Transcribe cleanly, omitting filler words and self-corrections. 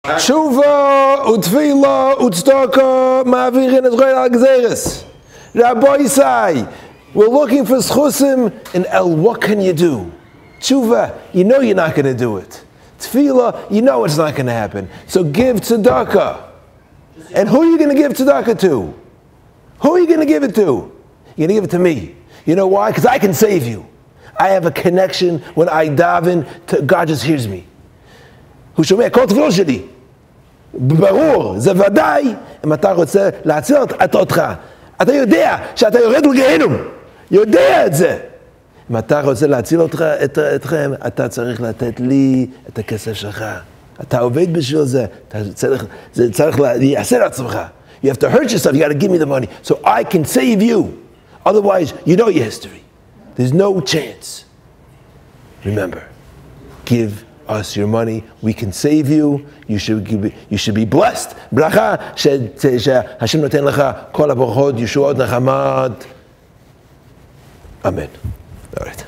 Tshuva, utfila, utzdaka, ma'avirin Israel al-Gzeres. Rabbi Isai, we're looking for schusim, and what can you do? Tshuva, you know you're not going to do it. Tefillah, you know it's not going to happen. So give tzedakah. And who are you going to give tzedakah to? Who are you going to give it to? You're going to give it to me. You know why? Because I can save you. I have a connection when I daven, God just hears me. הוא שומע כל תפילות שלי. ברור, זה ודאי, אם אתה רוצה להציל אותך. אתה יודע שאתה יורד לגיהנום. יודע את זה. אם אתה רוצה להציל אתכם, אתה צריך לתת לי את הכסף שלך. אתה עובד בשביל זה. זה צריך לייסר עצמך. You have to hurt yourself. You got to give me the money so I can save you. Otherwise, you know your history. There's no chance. Remember, give us your money. We can save you. You should be blessed. Bracha Hashem noten lecha kol habrachot, yeshuot, nachamad. Amen. All right.